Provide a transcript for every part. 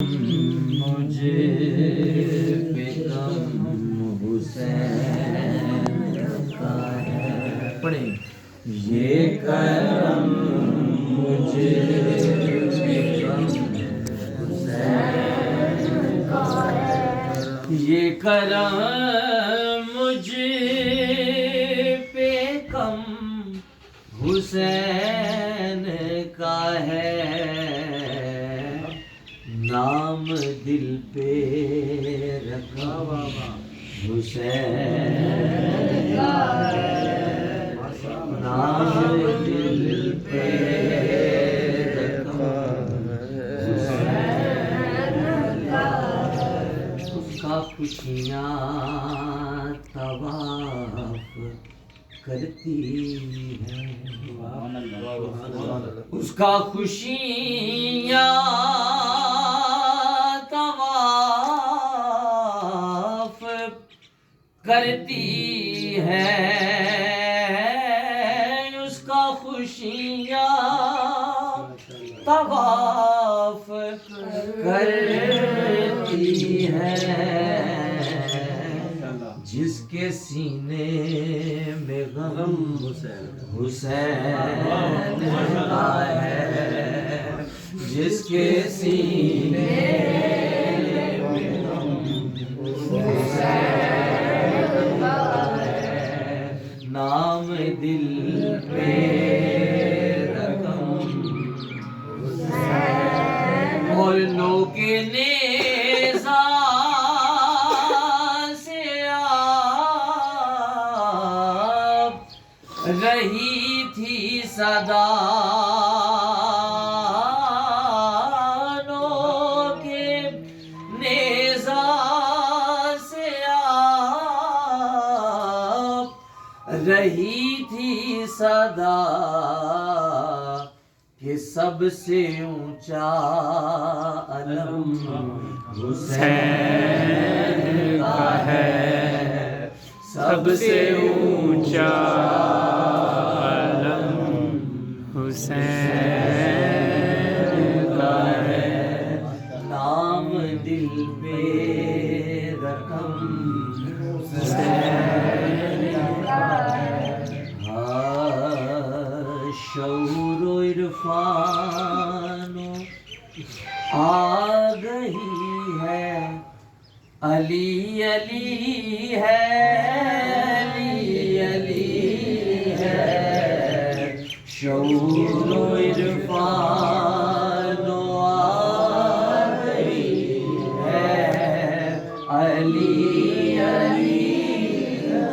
مجھے پہ غم حسین کا ہے، پڑھیں یہ کرم مجھے پہ غم حسین کا ہے، یہ کرم مجھے پہ غم حسین کا ہے، نام دل پہ رکھا حسین کا ہے، نام دل پہ رکھا حسین کا ہے، اس کا خوشیاں طواف کرتی ہیں، اس کا خوشیاں طواف کرتی ہے، اس کا خوشیاں طواف کرتی ہے، جس کے سینے میں غم حسین کا ہے، جس کے سینے میں غم حسین کا ہے، نام دل پہ رقم حسین، اور لو کے نیزہ سے آپ رہی تھی صدا، لو کے نیزہ سے آپ رہی تھی صدا، کہ سب سے اونچا علم حسین کا ہے، سب سے اونچا علم حسین کا ہے، نام دل پہ رقم حسین کا ہے، شعور و عرفان آ گئی ہے، علی علی ہے، علی علی ہے، شعور و عرفان آ گئی ہے، علی علی ہے،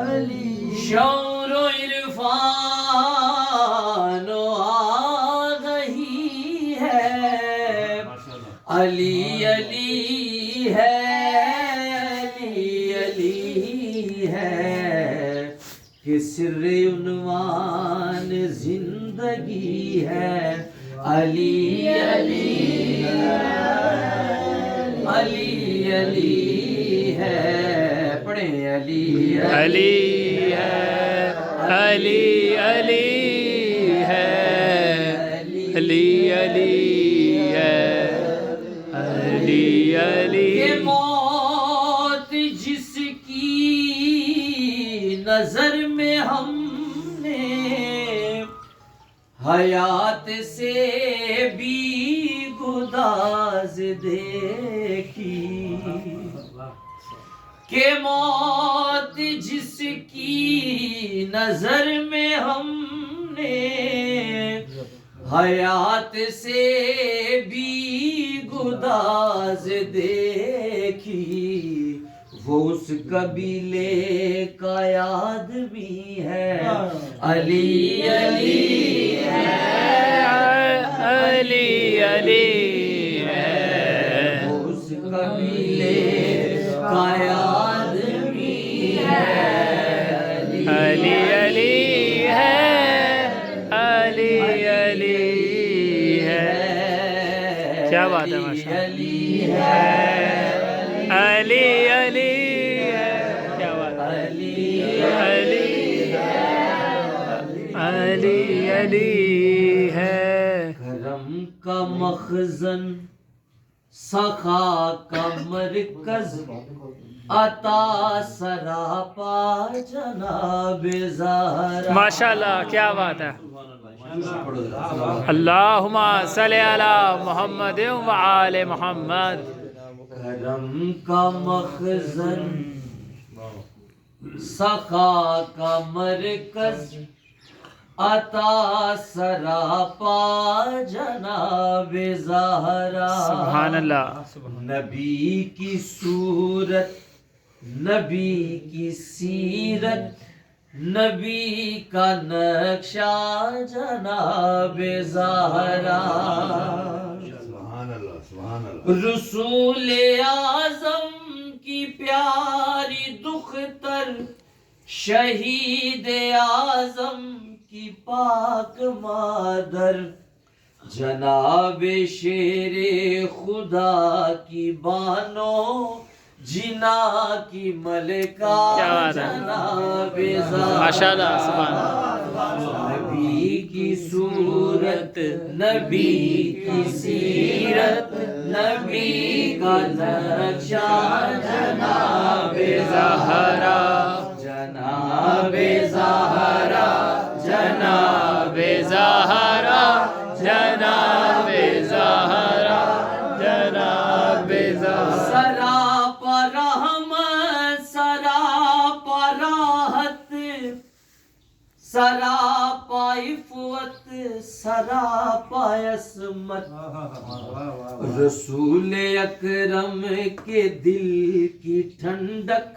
علی شعور و عرفان آ گئی ہے، علی علی ہے، علی علی ہے، کہ سر عنوان زندگی ہے، علی علی ہے، علی علی ہے، پڑھیں علی علی ہے، علی علی ہے، علی علی ہے، علی علی، یہ موت جس کی نظر میں ہم نے حیات سے بھی گداز دیکھی، کہ موت جس کی نظر میں ہم نے حیات سے بھی گداز دیکھی، وہ اس قبیلے کا آدمی ہے، علی علی ہے، علی علی ہے، وہ اس قبیلے کا آدمی ہے، علی علی ہے، علی علی ہے، کیا بات ہے ماشاء اللہ، علی علی ہے، کیا بات ہے، علی علی علی ہے، کرم کا مخزن سخا کا مرکز عطا سراپا جناب زہرا. ماشاءاللہ کیا بات ہے. اللہم صلی علی محمد و آل محمد. کرم کا مخزن سخا کا مرکز عطا سراپا جناب زہرا. سبحان اللہ. نبی کی صورت نبی کی سیرت نبی کا نقشہ جناب زہرا. رسول اعظم کی پیاری دختر شہید اعظم کی پاک مادر جناب شیر خدا کی بانو جنا کی ملکہ جناب زہرا. ماشاءاللہ سبحان اللہ. نبی کی صورت نبی کی سیرت نبی کا نقشہ جناب زہرا. جناب زہرا جناب زہرا جناب زہرا جناب زہرا. سراپا رحمت سراپا راحت سراپا عفوت سراپا عصمت رسول اکرم کے دل کی ٹھنڈک